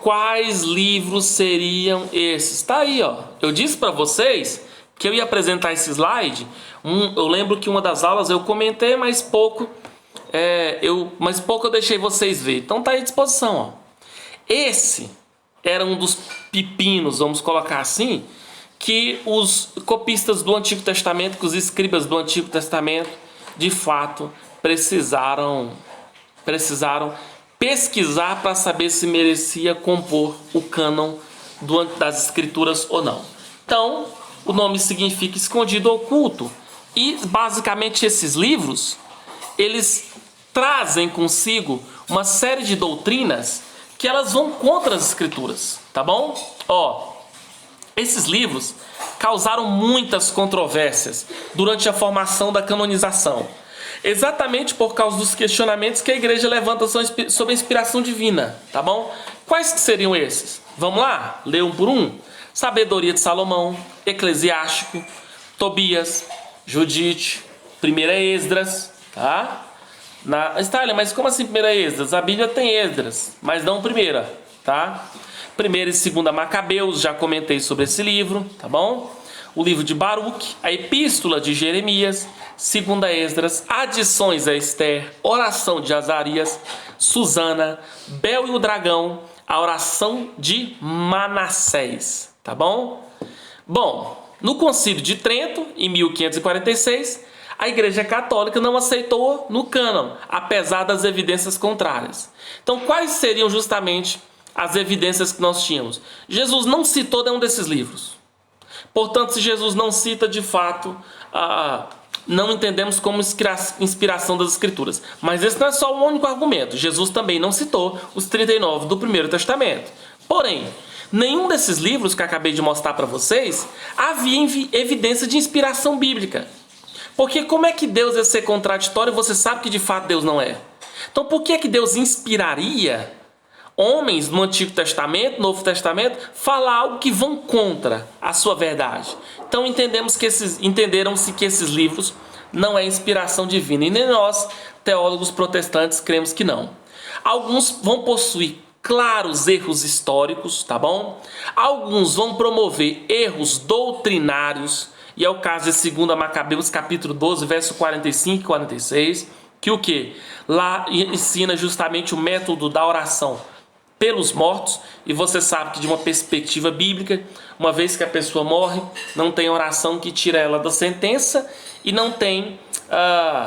quais livros seriam esses? Tá aí, ó. Eu disse para vocês que eu ia apresentar esse slide. Eu lembro que uma das aulas eu comentei, mas pouco eu deixei vocês ver. Então tá aí à disposição, ó. Esse era um dos pepinos, vamos colocar assim, que os copistas do Antigo Testamento, que os escribas do Antigo Testamento, de fato, precisaram pesquisar para saber se merecia compor o cânon das Escrituras ou não. Então, o nome significa escondido ou oculto. E, basicamente, esses livros, eles trazem consigo uma série de doutrinas que elas vão contra as Escrituras, tá bom? Esses livros causaram muitas controvérsias durante a formação da canonização, exatamente por causa dos questionamentos que a igreja levanta sobre a inspiração divina, tá bom? Quais que seriam esses? Vamos lá? Ler um por um? Sabedoria de Salomão, Eclesiástico, Tobias, Judite, 1 Esdras, tá? Stalin, mas como assim 1 Esdras? A Bíblia tem Esdras, mas não primeira, tá? 1 e 2 Macabeus, já comentei sobre esse livro, tá bom? O livro de Baruque, a Epístola de Jeremias, 2 Esdras, Adições a Esther, Oração de Azarias, Susana, Bel e o Dragão, a Oração de Manassés, tá bom? Bom, no Concílio de Trento, em 1546, a Igreja Católica não aceitou no cânon, apesar das evidências contrárias. Então, quais seriam justamente as evidências que nós tínhamos? Jesus não citou nenhum desses livros. Portanto, se Jesus não cita, de fato, não entendemos como inspiração das Escrituras. Mas esse não é só o único argumento. Jesus também não citou os 39 do Primeiro Testamento. Porém, nenhum desses livros que eu acabei de mostrar para vocês havia evidência de inspiração bíblica. Porque como é que Deus ia ser contraditório e você sabe que de fato Deus não é? Então por que Deus inspiraria homens no Antigo Testamento, Novo Testamento, falar algo que vão contra a sua verdade? Então entenderam-se que esses livros não é inspiração divina. E nem nós, teólogos protestantes, cremos que não. Alguns vão possuir claros erros históricos, tá bom? Alguns vão promover erros doutrinários, e é o caso de 2 Macabeus, capítulo 12, verso 45 e 46, que o quê? Lá ensina justamente o método da oração pelos mortos, e você sabe que de uma perspectiva bíblica, uma vez que a pessoa morre, não tem oração que tira ela da sentença, e não tem,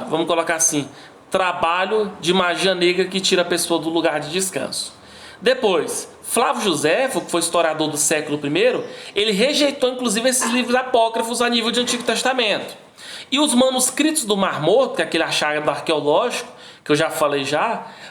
vamos colocar assim, trabalho de magia negra que tira a pessoa do lugar de descanso. Depois, Flávio Joséfo, que foi historiador do século I, ele rejeitou inclusive esses livros apócrifos a nível de Antigo Testamento. E os manuscritos do Mar Morto, que é aquele achado arqueológico, que eu já falei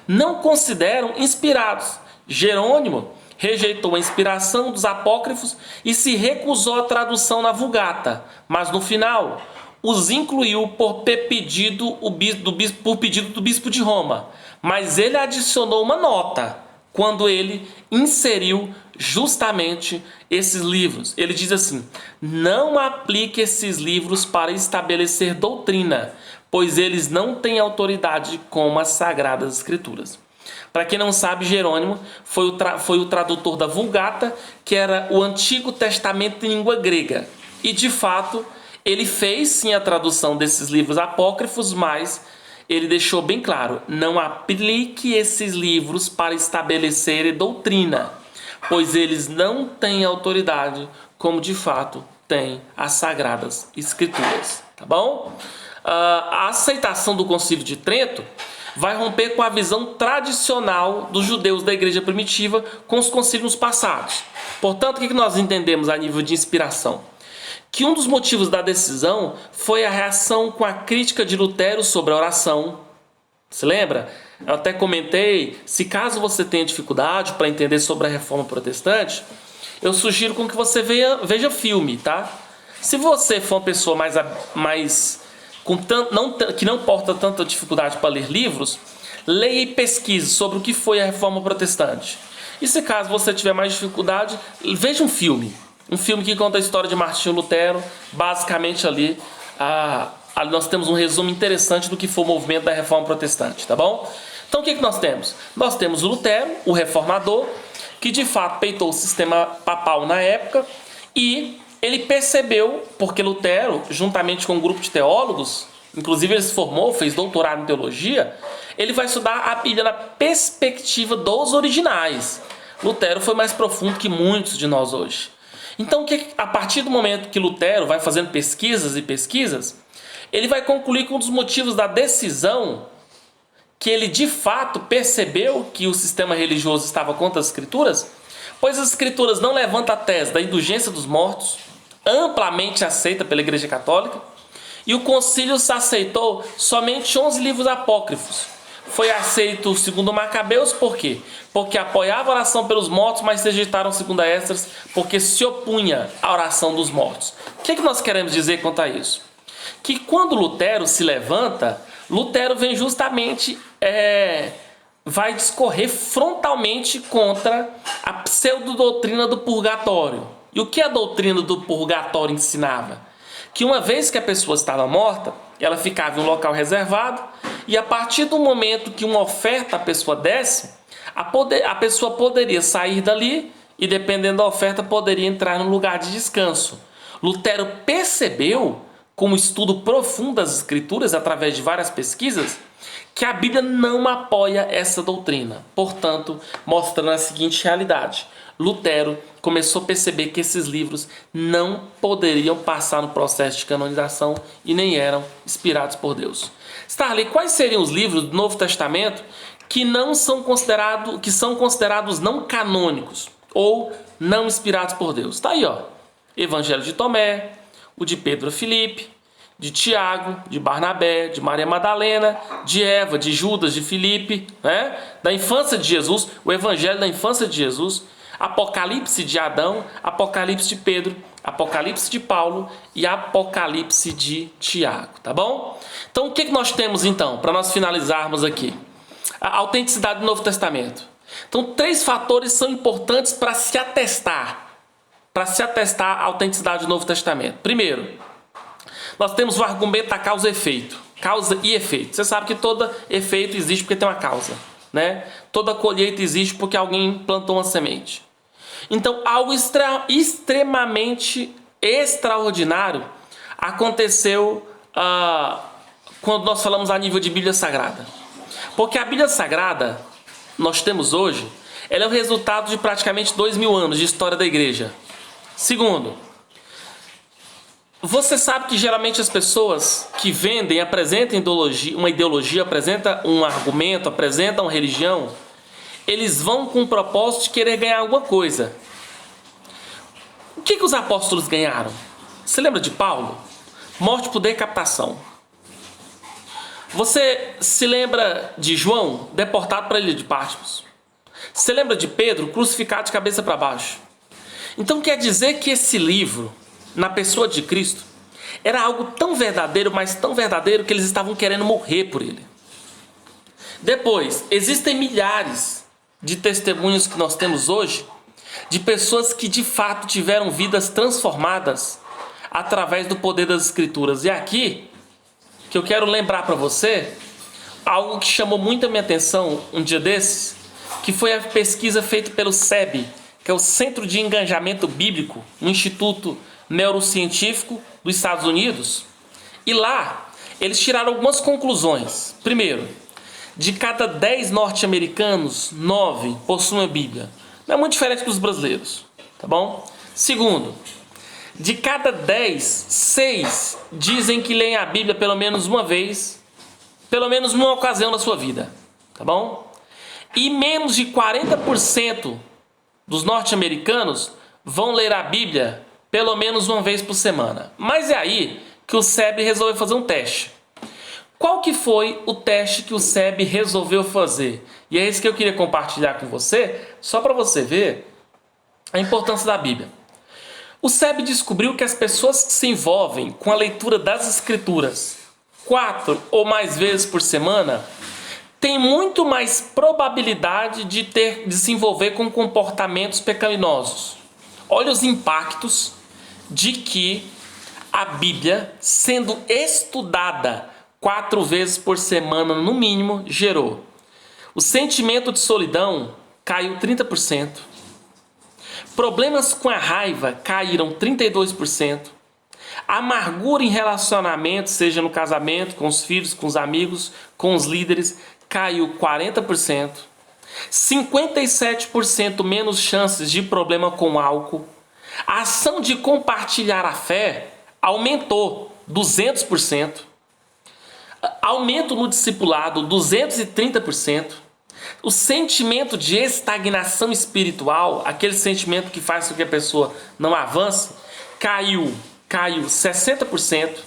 não consideram inspirados. Jerônimo rejeitou a inspiração dos apócrifos e se recusou à tradução na Vulgata, mas no final os incluiu por pedido do bispo de Roma. Mas ele adicionou uma nota quando ele inseriu justamente esses livros. Ele diz assim: não aplique esses livros para estabelecer doutrina, pois eles não têm autoridade como as Sagradas Escrituras. Para quem não sabe, Jerônimo foi o tradutor da Vulgata, que era o Antigo Testamento em língua grega. E, de fato, ele fez sim a tradução desses livros apócrifos, mas ele deixou bem claro: não aplique esses livros para estabelecer doutrina, pois eles não têm autoridade como de fato têm as Sagradas Escrituras. Tá bom? A aceitação do Concílio de Trento vai romper com a visão tradicional dos judeus da igreja primitiva com os concílios passados. Portanto, o que nós entendemos a nível de inspiração? Que um dos motivos da decisão foi a reação com a crítica de Lutero sobre a oração. Se lembra? Eu até comentei, se caso você tenha dificuldade para entender sobre a Reforma Protestante, eu sugiro com que você veja filme, tá? Se você for uma pessoa que não porta tanta dificuldade para ler livros, leia e pesquise sobre o que foi a Reforma Protestante. E se caso você tiver mais dificuldade, veja um filme. Um filme que conta a história de Martinho Lutero. Basicamente ali nós temos um resumo interessante do que foi o movimento da Reforma Protestante, tá bom? Então o que nós temos? Nós temos o Lutero, o reformador, que de fato peitou o sistema papal na época, e ele percebeu, porque Lutero, juntamente com um grupo de teólogos, inclusive ele se formou, fez doutorado em teologia, ele vai estudar a Bíblia na perspectiva dos originais. Lutero foi mais profundo que muitos de nós hoje. Então, a partir do momento que Lutero vai fazendo pesquisas e pesquisas, ele vai concluir que um dos motivos da decisão, que ele de fato percebeu que o sistema religioso estava contra as Escrituras, pois as Escrituras não levantam a tese da indulgência dos mortos, amplamente aceita pela Igreja Católica, e o concílio se aceitou somente 11 livros apócrifos. Foi aceito o 2 Macabeus, por quê? Porque apoiava a oração pelos mortos, mas rejeitaram 2 Esdras, porque se opunha à oração dos mortos. O que nós queremos dizer quanto a isso? Que quando Lutero se levanta, Lutero vem justamente, vai discorrer frontalmente contra a pseudo-doutrina do purgatório. E o que a doutrina do purgatório ensinava? Que uma vez que a pessoa estava morta, ela ficava em um local reservado, e a partir do momento que uma oferta a pessoa desse, a pessoa poderia sair dali e, dependendo da oferta, poderia entrar no lugar de descanso. Lutero percebeu, com um estudo profundo das Escrituras, através de várias pesquisas, que a Bíblia não apoia essa doutrina. Portanto, mostrando a seguinte realidade: Lutero começou a perceber que esses livros não poderiam passar no processo de canonização e nem eram inspirados por Deus. Starley, quais seriam os livros do Novo Testamento que são considerados não canônicos ou não inspirados por Deus? Está aí, ó. Evangelho de Tomé, o de Pedro e Filipe, de Tiago, de Barnabé, de Maria Madalena, de Eva, de Judas, de Filipe, né? Da infância de Jesus, o Evangelho da infância de Jesus, Apocalipse de Adão, Apocalipse de Pedro, Apocalipse de Paulo e Apocalipse de Tiago, tá bom? Então o que nós temos então, para nós finalizarmos aqui? A autenticidade do Novo Testamento. Então 3 fatores são importantes para se atestar a autenticidade do Novo Testamento. Primeiro, nós temos o argumento da causa e efeito. Causa e efeito. Você sabe que todo efeito existe porque tem uma causa, né? Toda colheita existe porque alguém plantou uma semente. Então, algo extremamente extraordinário aconteceu quando nós falamos a nível de Bíblia Sagrada. Porque a Bíblia Sagrada, nós temos hoje, ela é o resultado de praticamente 2000 anos de história da igreja. Segundo, você sabe que geralmente as pessoas que vendem, apresentam uma ideologia, apresentam um argumento, apresentam uma religião, eles vão com o propósito de querer ganhar alguma coisa. O que os apóstolos ganharam? Você lembra de Paulo? Morte por decapitação. Você se lembra de João, deportado para a ilha de Patmos? Você lembra de Pedro, crucificado de cabeça para baixo? Então quer dizer que esse livro, na pessoa de Cristo, era algo tão verdadeiro, mas tão verdadeiro que eles estavam querendo morrer por ele. Depois, existem milhares de testemunhos que nós temos hoje de pessoas que de fato tiveram vidas transformadas através do poder das Escrituras. E aqui, que eu quero lembrar para você, algo que chamou muito a minha atenção um dia desses, que foi a pesquisa feita pelo SEB, que é o Centro de Engajamento Bíblico, um instituto neurocientífico dos Estados Unidos. E lá, eles tiraram algumas conclusões. Primeiro, de cada 10 norte-americanos, 9 possuem a Bíblia. Não é muito diferente dos brasileiros, tá bom? Segundo, de cada 10, 6 dizem que leem a Bíblia pelo menos uma vez, pelo menos numa ocasião na sua vida, tá bom? E menos de 40% dos norte-americanos vão ler a Bíblia pelo menos uma vez por semana. Mas é aí que o SEB resolveu fazer um teste. Qual que foi o teste que o SEB resolveu fazer? E é esse que eu queria compartilhar com você, só para você ver a importância da Bíblia. O SEB descobriu que as pessoas que se envolvem com a leitura das Escrituras 4 ou mais vezes por semana têm muito mais probabilidade de se envolver com comportamentos pecaminosos. Olha os impactos de que a Bíblia, sendo estudada 4 vezes por semana no mínimo, gerou. O sentimento de solidão caiu 30%. Problemas com a raiva caíram 32%. A amargura em relacionamento, seja no casamento, com os filhos, com os amigos, com os líderes, caiu 40%. 57% menos chances de problema com álcool. A ação de compartilhar a fé aumentou 200%. Aumento no discipulado 230%. O sentimento de estagnação espiritual, aquele sentimento que faz com que a pessoa não avance, caiu 60%.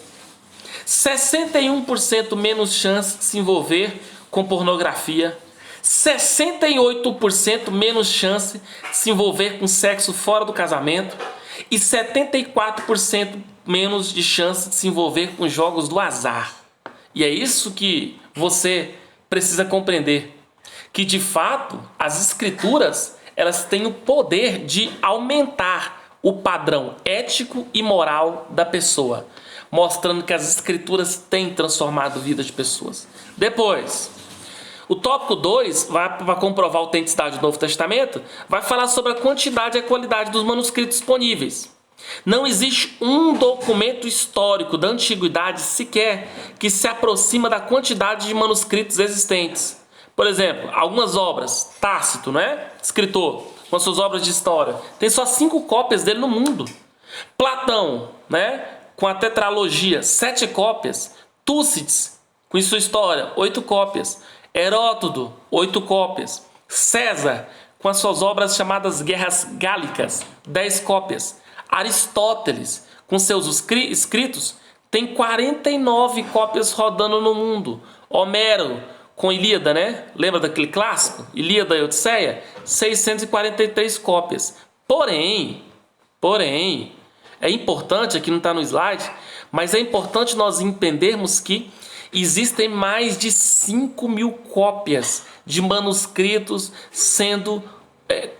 61% menos chance de se envolver com pornografia. 68% menos chance de se envolver com sexo fora do casamento. E 74% menos de chance de se envolver com jogos do azar. E é isso que você precisa compreender. Que de fato as Escrituras, elas têm o poder de aumentar o padrão ético e moral da pessoa, mostrando que as Escrituras têm transformado a vida de pessoas. Depois, o tópico 2 vai comprovar a autenticidade do Novo Testamento, vai falar sobre a quantidade e a qualidade dos manuscritos disponíveis. Não existe um documento histórico da antiguidade sequer que se aproxima da quantidade de manuscritos existentes. Por exemplo, algumas obras, Tácito, né? Escritor, com as suas obras de história, tem só 5 cópias dele no mundo. Platão, né? Com a tetralogia, 7 cópias. Túcides, com sua história, 8 cópias. Heródoto, 8 cópias. César, com as suas obras chamadas Guerras Gálicas, 10 cópias. Aristóteles, com seus escritos, tem 49 cópias rodando no mundo. Homero, com Ilíada, né? Lembra daquele clássico? Ilíada e Odisseia? 643 cópias. Porém, é importante, aqui não está no slide, mas é importante nós entendermos que existem mais de 5.000 cópias de manuscritos sendo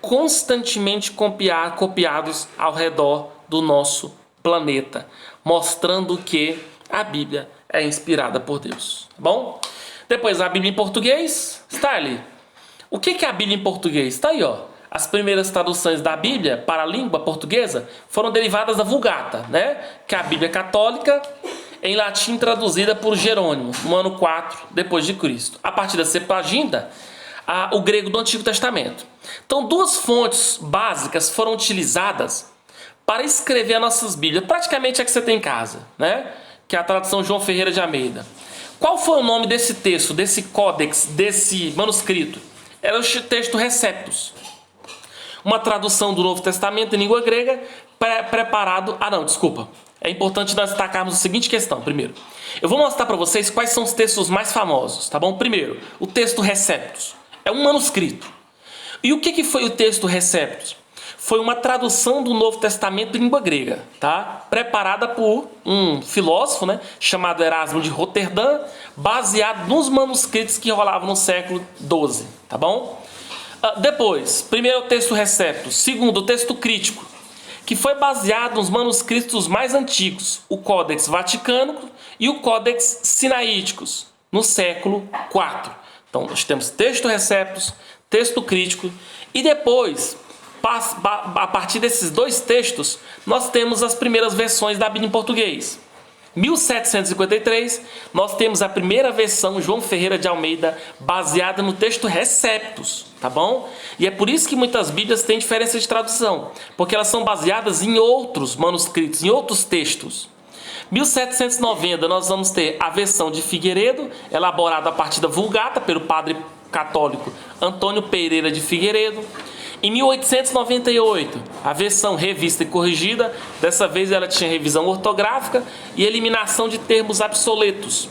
constantemente copiados ao redor do nosso planeta, mostrando que a Bíblia é inspirada por Deus. Tá bom? Depois a Bíblia em português, está ali. O que é a Bíblia em português? Está aí, ó. As primeiras traduções da Bíblia para a língua portuguesa foram derivadas da Vulgata, né? Que é a Bíblia católica em latim traduzida por Jerônimo, no ano 4 depois de Cristo. A partir da Septuaginta, o grego do Antigo Testamento. Então, duas fontes básicas foram utilizadas para escrever as nossas Bíblias, praticamente a que você tem em casa, né? Que é a tradução João Ferreira de Almeida. Qual foi o nome desse texto, desse códex, desse manuscrito? Era o texto Receptus, uma tradução do Novo Testamento em língua grega, preparado... É importante nós destacarmos a seguinte questão, primeiro. Eu vou mostrar para vocês quais são os textos mais famosos, tá bom? Primeiro, o texto Receptus. É um manuscrito. E o que foi o texto Receptus? Foi uma tradução do Novo Testamento em língua grega, tá? Preparada por um filósofo, né, chamado Erasmo de Roterdã, baseado nos manuscritos que rolavam no século XII, tá bom? Depois, primeiro o texto Receptus, segundo o texto crítico, que foi baseado nos manuscritos mais antigos, o Códex Vaticano e o Códex Sinaíticos, no século IV. Então, nós temos texto Receptus, texto crítico, e depois, a partir desses dois textos, nós temos as primeiras versões da Bíblia em português. 1753, nós temos a primeira versão João Ferreira de Almeida, baseada no texto Receptus, tá bom? E é por isso que muitas Bíblias têm diferença de tradução, porque elas são baseadas em outros manuscritos, em outros textos. 1790, nós vamos ter a versão de Figueiredo, elaborada a partir da Vulgata, pelo padre católico Antônio Pereira de Figueiredo. Em 1898, a versão revista e corrigida, dessa vez ela tinha revisão ortográfica e eliminação de termos obsoletos.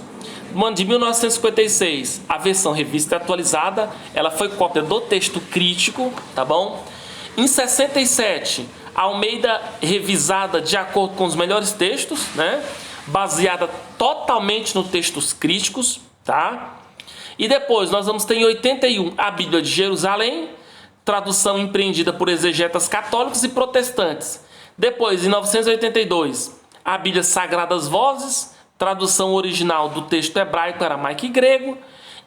No ano de 1956, a versão revista e atualizada, ela foi cópia do texto crítico, tá bom? Em 67, a Almeida revisada de acordo com os melhores textos, né? Baseada totalmente nos textos críticos, tá? E depois nós vamos ter em 81 a Bíblia de Jerusalém, tradução empreendida por exegetas católicos e protestantes. Depois, em 1982, a Bíblia Sagradas Vozes, tradução original do texto hebraico, aramaico e grego.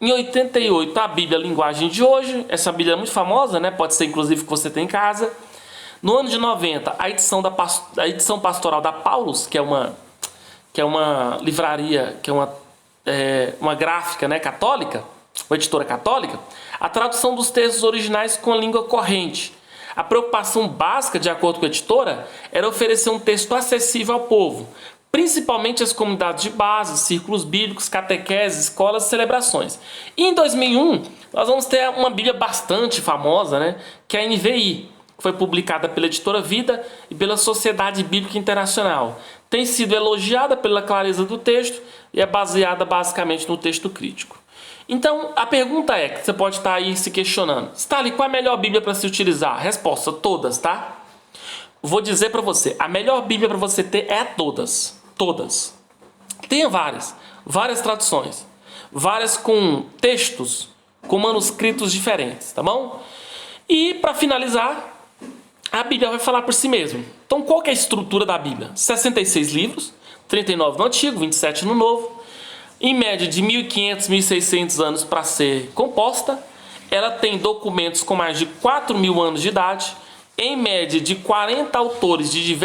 Em 88, a Bíblia Linguagem de Hoje, essa Bíblia é muito famosa, né? Pode ser inclusive que você tem em casa. No ano de 90, a edição pastoral da Paulus, que é uma livraria, que é uma gráfica, né, católica, uma editora católica, a tradução dos textos originais com a língua corrente. A preocupação básica, de acordo com a editora, era oferecer um texto acessível ao povo, principalmente às comunidades de base, círculos bíblicos, catequeses, escolas e celebrações. E em 2001, nós vamos ter uma Bíblia bastante famosa, né, que é a NVI, que foi publicada pela editora Vida e pela Sociedade Bíblica Internacional. Tem sido elogiada pela clareza do texto e é baseada basicamente no texto crítico. Então, a pergunta é, que você pode estar aí se questionando: Stanley, qual é a melhor Bíblia para se utilizar? Resposta: todas, tá? Vou dizer para você, a melhor Bíblia para você ter é todas. Todas. Tem várias traduções. Várias com textos, com manuscritos diferentes, tá bom? E, para finalizar, a Bíblia vai falar por si mesma. Então, qual que é a estrutura da Bíblia? 66 livros, 39 no Antigo, 27 no Novo. Em média de 1.500, 1.600 anos para ser composta. Ela tem documentos com mais de 4.000 anos de idade, em média de 40 autores de diversos